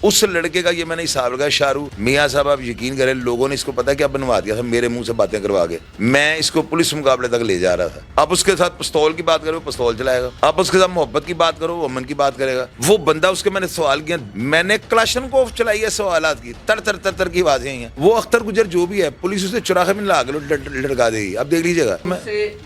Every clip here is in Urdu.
اس لڑکے کا یہ میں نے حساب لگایا شاہ رخ میاں صاحب آپ یقین کریں لوگوں نے اس کو پتا کیا بنوا دیا تھا میرے منہ سے باتیں کروا کے میں اس کو پولیس مقابلے تک لے جا رہا تھا. اب اس کے ساتھ پستول کی بات کرو پستول چلائے گا, آپ اس کے ساتھ محبت کی بات کرو وہ امن کی بات کرے گا. وہ بندہ اس کے میں نے سوال کیا میں نے کلاشن کو چلائی ہے سوالات کی تر تر تر تر کی آوازیں ہیں. وہ اختر گجر جو بھی ہے پولیس اسے چوراہے میں لا کے لٹکا دے گی. اب دیکھ لیجیے گا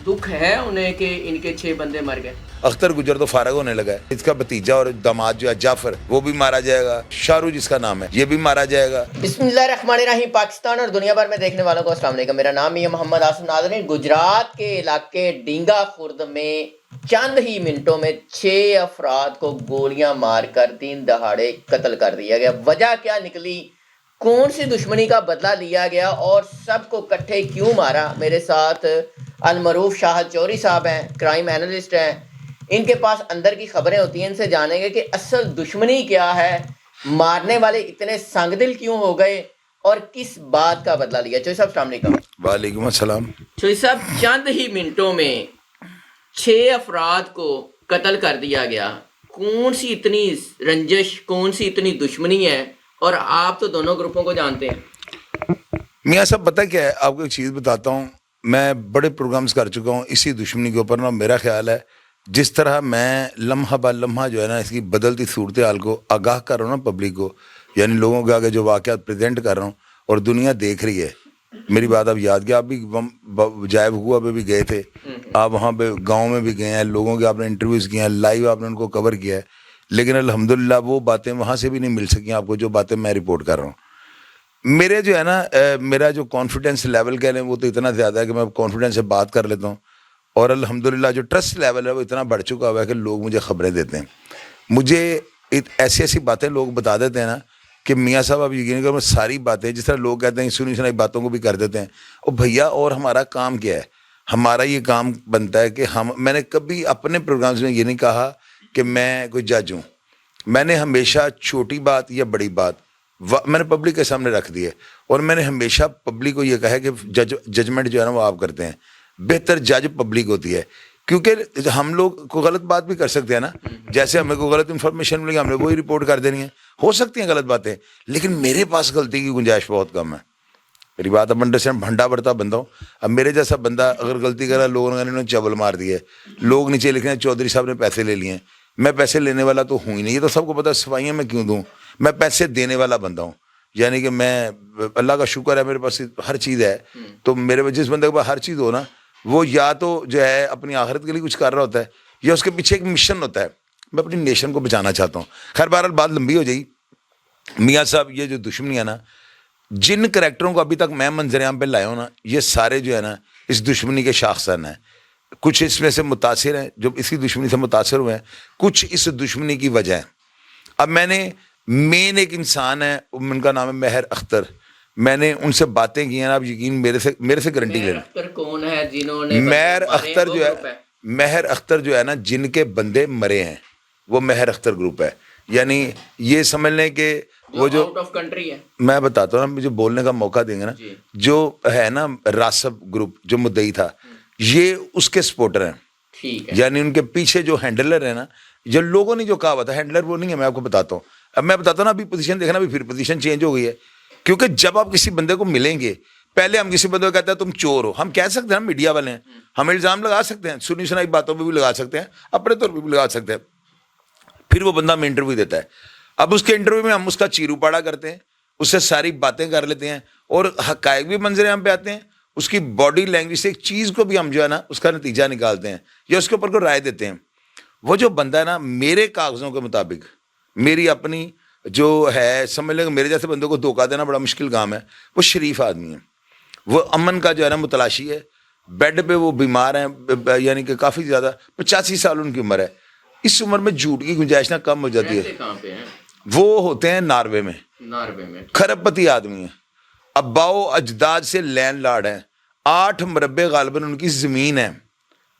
دکھ ہے انہیں کہ ان کے 6 بندے مر گئے. اختر گجر تو فارغ ہونے لگا ہے, اس کا بھتیجا اور داماد جو ہے جعفر وہ بھی مارا جائے گا, شاہ رخ جس کا نام ہے یہ بھی مارا جائے گا. بسم اللہ الرحمن الرحیم. پاکستان اور دنیا بھر میں دیکھنے والوں کو السلام علیکم. میرا نام ہے محمد آصف. ناظرین, گجرات کے علاقے ڈینگا خورد میں چند ہی منٹوں میں 6 افراد کو گولیاں مار کر 3 دہاڑے قتل کر دیا گیا. وجہ کیا نکلی, کون سی دشمنی کا بدلہ لیا گیا اور سب کو کٹھے کیوں مارا؟ میرے ساتھ المعروف شاہد چوری صاحب ہیں, کرائم اینالسٹ ہیں. ان کے پاس اندر کی خبریں ہوتی ہیں, ان سے جانیں گے کہ اصل دشمنی کیا ہے, مارنے والے اتنے سنگ دل کیوں ہو گئے اور کس بات کا بدلہ لیا. چوئی صاحب السلام علیکم. وعلیکم السلام. چوئی صاحب, چند ہی منٹوں میں 6 افراد کو قتل کر دیا گیا. کون سی اتنی رنجش, کون سی اتنی دشمنی ہے؟ اور آپ تو دونوں گروپوں کو جانتے ہیں. میاں صاحب پتہ کیا ہے, آپ کو ایک چیز بتاتا ہوں, میں بڑے پروگرامز کر چکا ہوں اسی دشمنی کے اوپر نا. میرا خیال ہے جس طرح میں لمحہ با لمحہ جو ہے نا اس کی بدلتی صورتحال کو آگاہ کر رہا ہوں نا پبلک کو, یعنی لوگوں کے آگے جو واقعات پریزنٹ کر رہا ہوں اور دنیا دیکھ رہی ہے. میری بات آپ یاد کیا, آپ بھی جائب ہوا پہ بھی گئے تھے, آپ وہاں پہ گاؤں میں بھی گئے ہیں, لوگوں کے آپ نے انٹرویوز کیے ہیں, لائیو آپ نے ان کو کور کیا ہے, لیکن الحمدللہ وہ باتیں وہاں سے بھی نہیں مل سکیں آپ کو جو باتیں میں رپورٹ کر رہا ہوں. میرے جو ہے نا میرا جو کانفیڈنس لیول کہہ لیں وہ تو اتنا زیادہ ہے کہ میں کانفیڈنس سے بات کر لیتا ہوں, اور الحمدللہ جو ٹرسٹ لیول ہے وہ اتنا بڑھ چکا ہوا ہے کہ لوگ مجھے خبریں دیتے ہیں. مجھے ایسی ایسی باتیں لوگ بتا دیتے ہیں نا کہ میاں صاحب آپ یقین کرو, ساری باتیں جس طرح لوگ کہتے ہیں سنی سنائی باتوں کو بھی کر دیتے ہیں. اور بھیا اور ہمارا کام کیا ہے, ہمارا یہ کام بنتا ہے کہ میں نے کبھی اپنے پروگرامز میں یہ نہیں کہا کہ میں کوئی جج ہوں. میں نے ہمیشہ چھوٹی بات یا بڑی بات میں نے پبلک کے سامنے رکھ دی ہے, اور میں نے ہمیشہ پبلک کو یہ کہا ہے کہ ججمنٹ جو ہے نا وہ آپ کرتے ہیں. بہتر جج پبلک ہوتی ہے, کیونکہ ہم لوگ کو غلط بات بھی کر سکتے ہیں نا. جیسے ہمیں کوئی غلط انفارمیشن ملے گی ہم نے وہی رپورٹ کر دینی ہے, ہو سکتی ہیں غلط باتیں, لیکن میرے پاس غلطی کی گنجائش بہت کم ہے. میری بات اب انڈرسٹینڈ, بھنڈا بڑھتا بندہ ہوں. اب میرے جیسا بندہ اگر غلطی کرا, لوگوں نے انہوں نے چبل مار دی ہے, لوگ نیچے لکھ رہے ہیں چودھری صاحب نے پیسے لے لیے ہیں. میں پیسے لینے والا تو ہوں ہی نہیں, یہ تو سب کو پتا, صفائیاں میں کیوں دوں, میں پیسے دینے والا بندہ ہوں. یعنی کہ میں, اللہ کا شکر ہے میرے پاس ہر چیز ہے, تو میرے جس بندے کے پاس ہر چیز ہو نا, وہ یا تو جو ہے اپنی آخرت کے لیے کچھ کر رہا ہوتا ہے یا اس کے پیچھے ایک مشن ہوتا ہے. میں اپنی نیشن کو بچانا چاہتا ہوں. خیر بہرحال بات لمبی ہو جائے گی. میاں صاحب یہ جو دشمنی ہے نا, جن کریکٹروں کو ابھی تک میں منظر عام پہ لایا ہوں نا, یہ سارے جو ہے نا اس دشمنی کے شاخسان ہیں. کچھ اس میں سے متاثر ہیں جو اسی دشمنی سے متاثر ہوئے ہیں, کچھ اس دشمنی کی وجہ ہے. اب میں نے مین ایک انسان ہے, ان کا نام ہے مہر اختر, میں نے ان سے باتیں کی ہیں, آپ یقین میرے سے گارنٹی لے لیں. کون ہے جنہوں نے مہر اختر جو ہے, مہر اختر جو ہے نا جن کے بندے مرے ہیں وہ مہر اختر گروپ ہے. یعنی یہ سمجھ لیں کہ وہ جو آؤٹ آف کنٹری ہے, میں بتاتا ہوں نا, مجھے بولنے کا موقع دیں گے نا, جو ہے نا راسب گروپ جو مدعی تھا یہ اس کے سپورٹر ہیں. یعنی ان کے پیچھے جو ہینڈلر ہے نا, جو لوگوں نے جو کہا ہوا تھا, ہینڈلر وہ نہیں ہے, میں آپ کو بتاتا ہوں. اب میں بتاتا ہوں نا, ابھی پوزیشن دیکھنا, ابھی پھر پوزیشن چینج ہو گئی ہے. کیونکہ جب آپ کسی بندے کو ملیں گے, پہلے ہم کسی بندے کو کہتے ہیں تم چور ہو, ہم کہہ سکتے ہیں, ہم میڈیا والے ہیں, ہم الزام لگا سکتے ہیں, سنی سنائی باتوں پہ بھی لگا سکتے ہیں, اپنے طور پہ بھی لگا سکتے ہیں. پھر وہ بندہ ہمیں انٹرویو دیتا ہے. اب اس کے انٹرویو میں ہم اس کا چیرو پاڑا کرتے ہیں, اس سے ساری باتیں کر لیتے ہیں, اور حقائق بھی منظر عام پہ آتے ہیں. اس کی باڈی لینگویج سے ایک چیز کو بھی ہم جو ہے نا اس کا نتیجہ نکالتے ہیں یا اس کے اوپر کو رائے دیتے ہیں. وہ جو بندہ ہے نا, میرے کاغذوں کے مطابق, میری اپنی جو ہے, سمجھ لیں میرے جیسے بندوں کو دھوکہ دینا بڑا مشکل کام ہے. وہ شریف آدمی ہے, وہ امن کا جو ہے نا متلاشی ہے. بیڈ پہ وہ بیمار ہیں, یعنی کہ کافی زیادہ, 85 سال ان کی عمر ہے. اس عمر میں جھوٹ کی گنجائش نہ کم ہو جاتی ہے. وہ ہوتے ہیں ناروے میں, کھرب پتی آدمی ہیں, اباؤ اجداد سے لینڈ لارڈ ہیں. 8 مربع غالباً ان کی زمین ہے.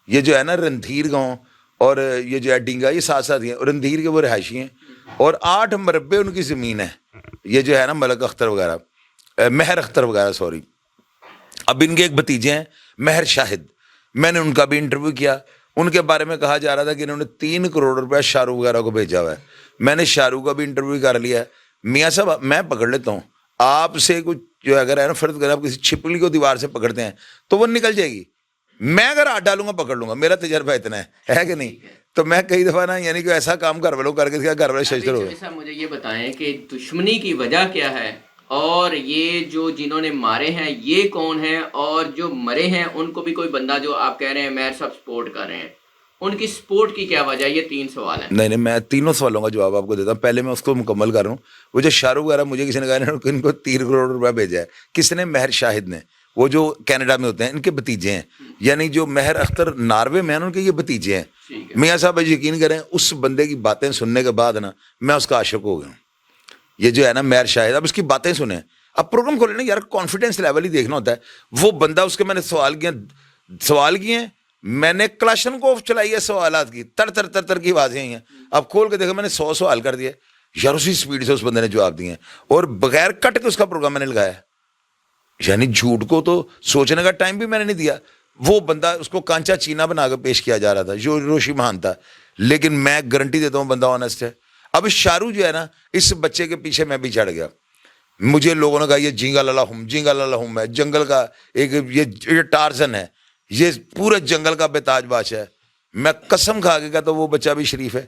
یہ جو ہے نا رندھیر گاؤں اور یہ جو ہے ڈینگا, یہ ساتھ ساتھ ہیں, اور رندھیر کے وہ رہائشی ہیں, اور 8 مربع ان کی زمین ہے. یہ جو ہے نا ملک اختر وغیرہ, مہر اختر وغیرہ, سوری. اب ان کے ایک بھتیجے ہیں مہر شاہد, میں نے ان کا بھی انٹرویو کیا. ان کے بارے میں کہا جا رہا تھا کہ انہوں نے 3 کروڑ روپیہ شاہ رخ وغیرہ کو بھیجا ہوا ہے. میں نے شاہ رخ کا بھی انٹرویو کر لیا ہے, میاں صاحب میں پکڑ لیتا ہوں, آپ سے کچھ جو اگر ہے نا فرض کریں آپ کسی چھپکلی کو دیوار سے پکڑتے ہیں تو وہ نکل جائے گی, میں اگر ہاتھ ڈالوں گا پکڑ لوں گا, میرا تجربہ اتنا ہے کہ نہیں. تو میں کئی دفعہ نا یعنی کہ ایسا کام گھر والوں کر کے کیا گھر والے ششتر ہو گئے. صاحب مجھے یہ بتائیں کہ دشمنی کی وجہ کیا ہے, اور یہ جو جنہوں نے مارے ہیں یہ کون ہیں, اور جو مرے ہیں ان کو بھی کوئی بندہ جو آپ کہہ رہے ہیں میر صاحب سپورٹ کر رہے ہیں, ان کی سپورٹ کی کیا وجہ ہے؟ یہ 3 سوال ہیں. نہیں میں تینوں سوالوں کا جواب آپ کو دیتا ہوں. پہلے میں اس کو مکمل کر رہا ہوں. وہ جو شاہ رخ وغیرہ مجھے کسی نے کہا ان کو 3 کروڑ روپیہ بھیجا ہے, کس نے؟ مہر شاہد نے, وہ جو کینیڈا میں ہوتے ہیں ان کے بھتیجے ہیں, یعنی جو مہر اختر ناروے میں ہیں ان کے یہ بھتیجے ہیں. میاں صاحب یقین کریں اس بندے کی باتیں سننے کے بعد نا میں اس کا عاشق ہو گیا ہوں. یہ جو ہے نا مہر شاہد, اب اس کی باتیں سنیں, اب پروگرام کھولے نا یار, کانفیڈینس لیول ہی دیکھنا ہوتا ہے. وہ بندہ اس کے میں نے سوال کیے ہیں, میں نے کلاشن کو چلائی ہے سوالات کی, تر کی آوازیں ہیں. اب کھول کے دیکھا میں نے 100 سوال کر دیے یار, اسی سپیڈ سے اس بندے نے جواب دیے ہیں, اور بغیر کٹ کے اس کا پروگرام میں نے لگایا. یعنی جھوٹ کو تو سوچنے کا ٹائم بھی میں نے نہیں دیا. وہ بندہ اس کو کانچا چینا بنا کے پیش کیا جا رہا تھا جو روشی مہان تھا, لیکن میں گارنٹی دیتا ہوں بندہ آنےسٹ ہے. اب شاہ رخ جو ہے نا اس بچے کے پیچھے میں بھی چڑھ گیا. مجھے لوگوں نے کہا یہ جینگا لالا ہم ہے, جنگل کا ایک یہ ٹارزن ہے, یہ پورے جنگل کا بے تاج بادشاہ ہے. میں قسم کھا کے کہتا ہوں وہ بچہ بھی شریف ہے.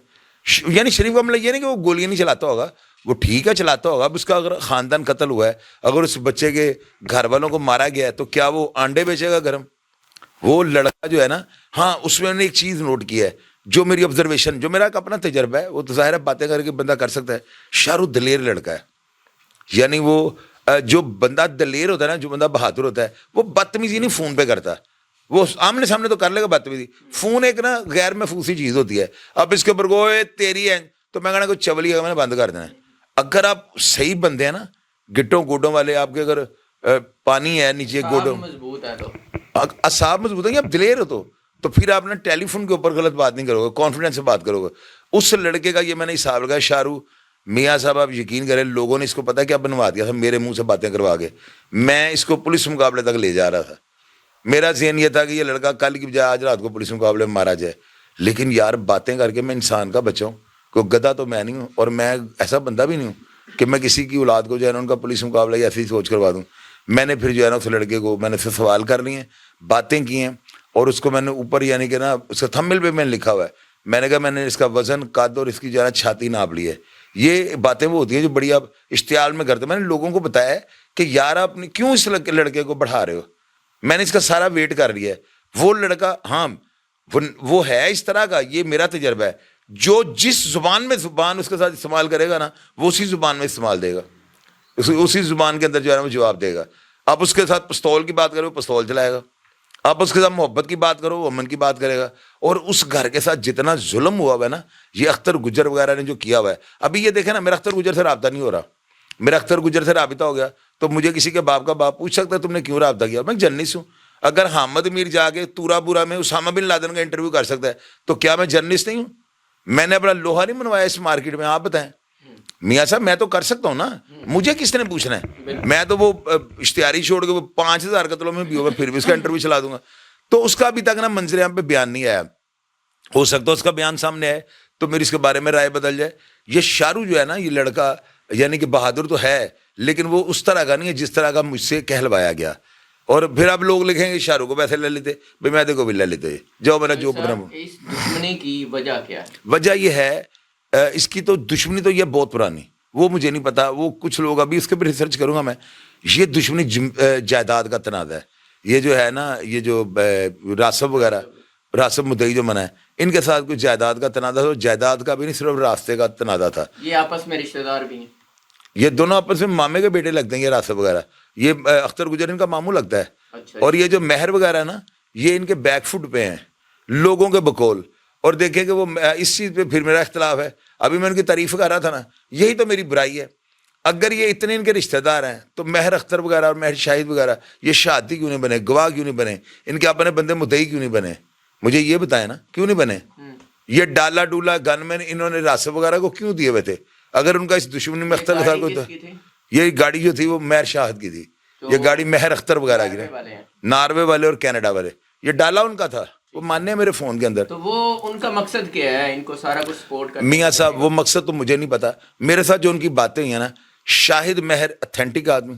یعنی شریف کا مطلب یہ نہیں کہ وہ گولیاں نہیں چلاتا ہوگا, وہ ٹھیک ہے چلاتا ہوگا. اب اس کا اگر خاندان قتل ہوا ہے, اگر اس بچے کے گھر والوں کو مارا گیا ہے تو کیا وہ انڈے بیچے گا گرم؟ وہ لڑکا جو ہے نا, ہاں اس میں نے ایک چیز نوٹ کی ہے جو میری آبزرویشن, جو میرا ایک اپنا تجربہ ہے, وہ تو ظاہر ہے باتیں کر کے بندہ کر سکتا ہے. شاہ رخ دلیر لڑکا ہے. یعنی وہ جو بندہ دلیر ہوتا ہے نا, جو بندہ بہادر ہوتا ہے, وہ بدتمیزی نہیں فون پہ کرتا. وہ آمنے سامنے تو کر لے گا بدتمیزی, فون ایک نا غیر محفوظ چیز ہوتی ہے. اب اس کے اوپر کو تیری ہے تو میں کہنا کوئی چولی ہے میں نے بند کر دینا ہے. اگر آپ صحیح بندے ہیں نا, گٹوں گوڈوں والے, آپ کے اگر پانی ہے نیچے گوڈوں مضبوط ہے تو اعصاب مضبوط ہیں, آپ دلیر ہو تو پھر آپ نے ٹیلی فون کے اوپر غلط بات نہیں کرو گے, کانفیڈنس سے بات کرو گے. اس لڑکے کا یہ میں نے حساب لگایا. شاہ رخ میاں صاحب آپ یقین کریں, لوگوں نے اس کو پتا کیا بنوا دیا تھا میرے منہ سے باتیں کروا کے. میں اس کو پولیس مقابلے تک لے جا رہا تھا. میرا ذہن یہ تھا کہ یہ لڑکا کل کی بجائے آج رات کو پولیس مقابلے میں مارا جائے. لیکن یار باتیں کر کے میں انسان کا بچہ ہوں, کوئی گدھا تو میں نہیں ہوں, اور میں ایسا بندہ بھی نہیں ہوں کہ میں کسی کی اولاد کو جو ہے نا ان کا پولیس مقابلہ یا ایسی سوچ کروا دوں. میں نے پھر جو ہے نا اس لڑکے کو میں نے اس سے سوال کر لیے ہیں, باتیں کی ہیں, اور اس کو میں نے اوپر یعنی کہ نا اس کا تھمبنیل پہ میں نے لکھا ہوا ہے. میں نے کہا میں نے اس کا وزن قد اور اس کی جو ہے نا چھاتی ناپ لی ہے. یہ باتیں وہ ہوتی ہیں جو بڑی آپ اشتعال میں کرتے. میں نے لوگوں کو بتایا ہے کہ یار آپ کیوں اس لڑکے کو بڑھا رہے ہو, میں نے اس کا سارا ویٹ کر لیا ہے. وہ لڑکا ہاں وہ ہے اس طرح کا, یہ میرا تجربہ ہے, جو جس زبان میں زبان اس کے ساتھ استعمال کرے گا نا وہ اسی زبان میں استعمال دے گا, اسی زبان کے اندر جو ہے نا وہ جواب دے گا. آپ اس کے ساتھ پستول کی بات کرو پستول چلائے گا, آپ اس کے ساتھ محبت کی بات کرو وہ امن کی بات کرے گا. اور اس گھر کے ساتھ جتنا ظلم ہوا ہوا ہے نا, یہ اختر گجر وغیرہ نے جو کیا ہوا ہے. ابھی یہ دیکھیں نا, میرا اختر گجر سے رابطہ نہیں ہو رہا. میرا اختر گجر سے رابطہ ہو گیا تو مجھے کسی کے باپ کا باپ پوچھ سکتا ہے تم نے کیوں رابطہ کیا, میں جرنلسٹ ہوں. اگر حامد میر جا کے تورا پورا میں اسامہ بن لادن کا انٹرویو کر سکتا ہے تو کیا میں جرنلسٹ نہیں ہوں؟ میں نے اپنا لوہا نہیں منوایا اس مارکیٹ میں, آپ بتائیں. میاں صاحب میں تو کر سکتا ہوں نا, مجھے کس نے پوچھنا ہے؟ میں تو وہ اشتہاری چھوڑ کے وہ 5000 قتلوں میں بھی ہوگا پھر بھی اس کا انٹرویو چلا دوں گا. تو اس کا ابھی تک نا منظر عام پہ بیان نہیں آیا. ہو سکتا ہے اس کا بیان سامنے آئے تو میری اس کے بارے میں رائے بدل جائے. یہ شاہ رخ جو ہے نا, یہ لڑکا یعنی کہ بہادر تو ہے, لیکن وہ اس طرح کا نہیں ہے جس طرح کا مجھ سے کہلوایا گیا. اور پھر آپ لوگ لکھیں گے شاہ رخ کو پیسے لے لیتے, بھائی میں کو بھی لے لیتے. جو میرا جو پروگرام, اس دشمنی کی وجہ کیا ہے؟ وجہ یہ ہے اس کی تو دشمنی تو یہ بہت پرانی, وہ مجھے نہیں پتا, وہ کچھ لوگ ابھی اس کے اوپر ریسرچ کروں گا میں. یہ دشمنی جائیداد کا تنازع ہے. یہ جو ہے نا, یہ جو راسب وغیرہ, راسب مدعی جو منع ہے, ان کے ساتھ کچھ جائیداد کا تنازع تھا. جائیداد کا بھی نہیں, صرف راستے کا تنازع تھا. یہ آپس میں رشتہ دار بھی ہیں, یہ دونوں آپس میں مامے کے بیٹے لگتے ہیں. یہ راسب وغیرہ, یہ اختر گجر ان کا ماموں لگتا ہے. اور یہ جو مہر وغیرہ ہے نا, یہ ان کے بیک فٹ پہ ہیں لوگوں کے بقول. اور دیکھیں کہ وہ اس چیز پہ پھر میرا اختلاف ہے. ابھی میں ان کی تعریف کر رہا تھا نا, یہی تو میری برائی ہے. اگر یہ اتنے ان کے رشتہ دار ہیں تو مہر اختر وغیرہ اور مہر شاہد وغیرہ یہ شہادی کیوں نہیں بنے, گواہ کیوں نہیں بنے, ان کے اپنے بندے مدعی کیوں نہیں بنے؟ مجھے یہ بتائیں نا, کیوں نہیں بنے؟ یہ ڈالا ڈولا گن مین انہوں نے راسب وغیرہ کو کیوں دیے ہوئے تھے؟ اگر ان کا اس دشمنی میں اختر کے ساتھ کوئی تھا, یہ گاڑی جو تھی وہ مہر شاہد کی تھی, یہ گاڑی مہر اختر وغیرہ کی, ناروے والے اور کینیڈا والے. یہ ڈالا ان کا تھا, وہ ماننے ہیں میرے فون کے اندر. تو وہ ان کا مقصد کیا ہے ان کو سارا کچھ سپورٹ کرنا؟ میاں صاحب وہ مقصد تو مجھے نہیں پتا. میرے ساتھ جو ان کی باتیں ہوئی ہیں نا, شاہد مہر اتھینٹک آدمی,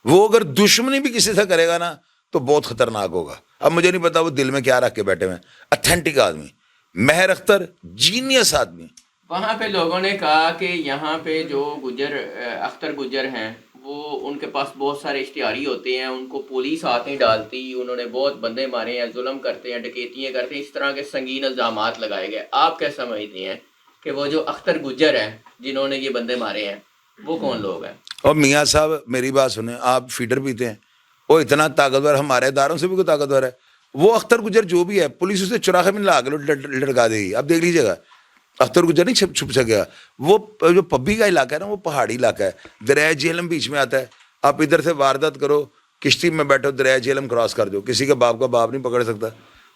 وہ اگر دشمنی بھی کسی سے کرے گا نا تو بہت خطرناک ہوگا. اب مجھے نہیں پتا وہ دل میں کیا رکھ کے بیٹھے ہوئے ہیں. اتھینٹک آدمی. مہر اختر جینیس آدمی. وہاں پہ لوگوں نے کہا کہ یہاں پہ جو اختر گجر ہیں وہ ان کے پاس بہت سارے اشتہاری ہوتے ہیں, ان کو پولیس ہاتھ نہیں ڈالتی, انہوں نے بہت بندے مارے ہیں, ظلم کرتے ہیں, ڈکیتیاں کرتے ہیں, اس طرح کے سنگین الزامات لگائے گئے. آپ کیا سمجھتے ہیں کہ وہ جو اختر گجر ہیں جنہوں نے یہ بندے مارے ہیں وہ کون لوگ ہیں؟ اور میاں صاحب میری بات سنیں, آپ فیڈر پیتے ہیں, وہ اتنا طاقتور ہمارے اداروں سے بھی کوئی طاقتور ہے. وہ اختر گجر جو بھی ہے پولیس اسے چوراہے میں لا کے لٹکا دے گی. اب دیکھ لیجیے گا اختر گجر نہیں چھپ سکے گا. وہ جو پبی کا علاقہ ہے نا وہ پہاڑی علاقہ ہے, دریائے جہلم بیچ میں آتا ہے. آپ ادھر سے واردات کرو, کشتی میں بیٹھو, دریائے جہلم کراس کر دو, کسی کے باپ کا باپ نہیں پکڑ سکتا.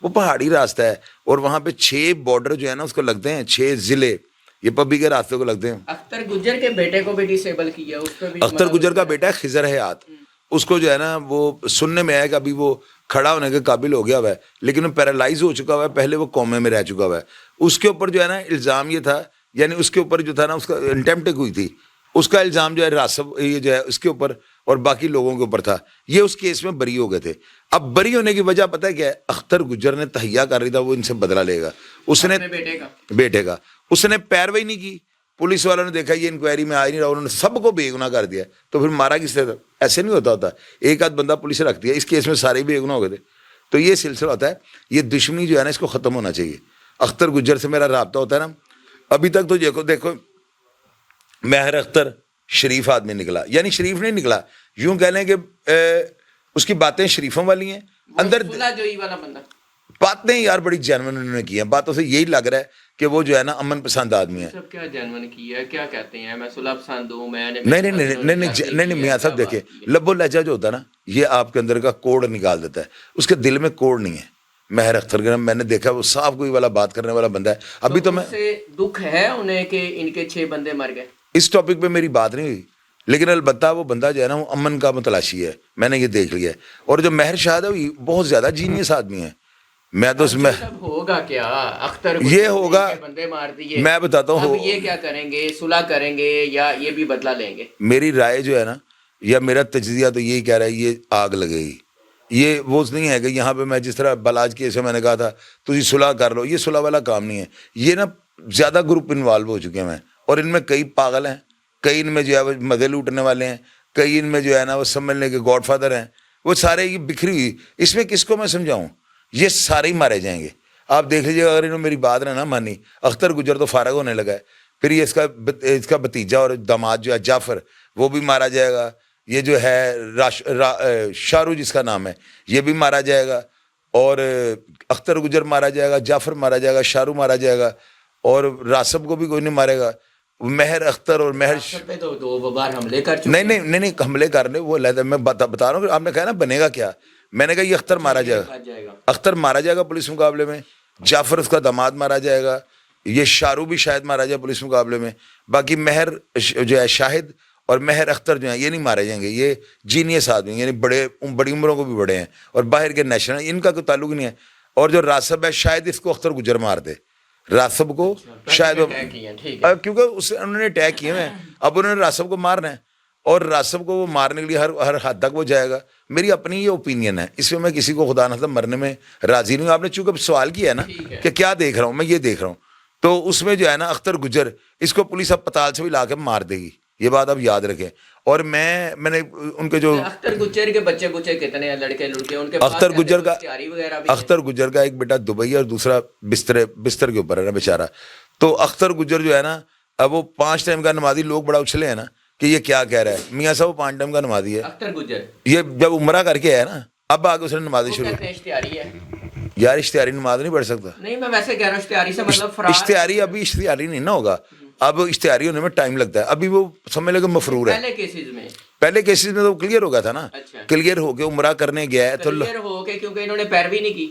وہ پہاڑی راستہ ہے اور وہاں پہ 6 بارڈر جو ہے نا اس کو لگتے ہیں, 6 ضلع یہ پبی کے راستے کو لگتے ہیں. اختر گجر کے بیٹے کو بھی ڈسیبل کیا اس پہ بھی. اختر گجر کا بیٹا ہے خضر حیات, اس کو جو ہے نا وہ سننے میں آیا کہ ابھی وہ کھڑا ہونے کے قابل ہو گیا ہوا ہے, لیکن وہ پیرالائز ہو چکا ہوا ہے, پہلے وہ کومے میں رہ چکا ہوا ہے. اس کے اوپر جو ہے نا الزام یہ تھا, یعنی اس کے اوپر جو تھا نا اس کا انٹیمپٹ ہوئی تھی, اس کا الزام جو ہے راسب یہ جو ہے اس کے اوپر اور باقی لوگوں کے اوپر تھا. یہ اس کیس میں بری ہو گئے تھے. اب بری ہونے کی وجہ پتہ ہے کیا ہے؟ اختر گجر نے تہیا کر رہی تھا وہ ان سے بدلہ لے گا. اس نے بیٹے کا اس نے پیروی نہیں کی. پولیس والوں نے دیکھا یہ انکوائری میں آ نہیں رہا, انہوں نے سب کو بے گناہ کر دیا. تو پھر مارا کس طرح؟ ایسے نہیں ہوتا. ایک آدھ بندہ پولیس رکھتی ہے, اس کیس میں سارے بے گناہ ہو گئے تھے. تو یہ سلسلہ ہوتا ہے. یہ دشمنی جو ہے نا اس کو ختم ہونا چاہیے. اختر گجر سے میرا رابطہ ہوتا ہے نا, ابھی تک تو دیکھو مہر اختر شریف آدمی نکلا, یعنی شریف نہیں نکلا, یوں کہہ لیں کہ اس کی باتیں شریفوں والی ہیں. اندر باتیں یار بڑی جینون انہوں نے کی ہیں. باتوں سے یہی لگ رہا ہے کہ وہ جو ہے نا امن پسند آدمی ہے. سب کیا جینون کی ہے, کیا کہتے ہیں میں صلح پسند ہوں, میں نہیں میاں صاحب دیکھیں, لب و لہجہ جو ہوتا ہے نا یہ آپ کے اندر کا کوڑ نکال دیتا ہے. اس کے دل میں کوڑ نہیں ہے. مہر اختر کا میں نے دیکھا وہ صاف کوئی والا بات کرنے والا بندہ ہے. ابھی تو میں دکھ ہے انہیں کہ ان کے 6 بندے مر گئے. اس ٹاپک پہ میری بات نہیں ہوئی, لیکن البتہ وہ بندہ جو ہے نا وہ امن کا متلاشی ہے, میں نے یہ دیکھ لیا ہے. اور جو مہر شاہد ہے وہ بہت زیادہ جینیس آدمی ہے. میں تو اس میں ہوگا کیا اختر یہ ہوگا بندے مار دیے, میں بتاتا ہوں یہ کیا کریں گے, صلح کریں گے یا یہ بھی بدلہ لیں گے؟ میری رائے جو ہے نا یا میرا تجزیہ تو یہی کہہ رہا ہے یہ آگ لگے گی. یہ وہ نہیں ہے کہ یہاں پہ میں جس طرح بلاج کیس میں نے کہا تھا تو یہ صلح کر لو, یہ صلح والا کام نہیں ہے. یہ نا زیادہ گروپ انوالو ہو چکے ہیں اور ان میں کئی پاگل ہیں, کئی ان میں جو ہے وہ مزے لوٹنے والے ہیں, کئی ان میں جو ہے نا وہ سمجھنے کے گاڈ فادر ہیں. وہ سارے یہ بکھری ہوئی. اس میں کس کو میں سمجھاؤں, یہ سارے ہی مارے جائیں گے. آپ دیکھ لیجیے اگر انہوں نے میری بات نہ مانی, اختر گجر تو فارغ ہونے لگا ہے, پھر یہ اس کا بھتیجا اور داماد جو ہے جعفر وہ بھی مارا جائے گا. یہ جو ہے شارو جس کا نام ہے یہ بھی مارا جائے گا, اور اختر گجر مارا جائے گا, جعفر مارا جائے گا, شارو مارا جائے گا, اور راسب کو بھی کوئی نہیں مارے گا. مہر اختر اور مہر نہیں حملے کرنے وہ علیحدہ میں بتا رہا ہوں. آپ نے کہا نا بنے گا کیا, میں نے کہا یہ اختر مارا جائے گا, اختر مارا جائے گا پولیس مقابلے میں, جعفر اس کا داماد مارا جائے گا, یہ شارو بھی شاید مارا جائے پولیس مقابلے میں. باقی مہر جو ہے شاہد اور مہر اختر جو ہیں یہ نہیں مارے جائیں گے. یہ جینیس آدمی یعنی بڑی عمروں کو بھی بڑے ہیں اور باہر کے نیشنل, ان کا کوئی تعلق نہیں ہے. اور جو راسب ہے شاید اس کو اختر گجر مار دے, راسب کو شاید, کیونکہ انہوں نے اٹیک کیے ہیں. اب انہوں نے راسب کو مارنا ہے اور راسب کو وہ مارنے کے لیے ہر حد تک وہ جائے گا. میری اپنی یہ اوپینین ہے, اس میں کسی کو خدا نہ مرنے میں راضی نہیں ہوں. آپ نے چونکہ سوال کیا ہے نا کہ کیا دیکھ رہا ہوں, میں یہ دیکھ رہا ہوں. تو اس میں جو ہے نا اختر گجر اس کو پولیس اب پتال سے بھی لا کے مار دے گی, یہ بات آپ یاد رکھیں. اور میں نے ان کے جو اختر گجر کے بچے کتنے ہیں, لڑکے ان کے اختر گجر کا ایک بیٹا دبئی ہے اور دوسرا بستر کے اوپر ہے نا بیچارہ. تو اختر گجر جو ہے نا اب وہ 5 ٹائم کا نمازی, لوگ بڑا اچھلے ہیں نا کہ یہ کیا کہہ رہا ہے. میاں صاحب وہ 5 ٹائم کا نمازی ہے اختر گجر, یہ جب عمرہ کر کے آیا نا اب آگے اس نے نمازی شروع. یار اشتہاری نماز نہیں پڑھ سکتا. نہیں میں ویسے کہہ رہا ہوں اشتہاری سے مطلب اشتہاری ابھی اشتہاری نہیں نا ہوگا, اب اشتہاری ہونے میں ٹائم لگتا ہے. ابھی وہ سمجھ لے کہ مفرور ہے. پہلے کیسز میں تو کلیئر ہو گیا تھا نا, کلیئر ہو کے عمرہ کرنے گیا ہے تو کلیئر ہو کے, کیونکہ انہوں نے پیروی نہیں کی.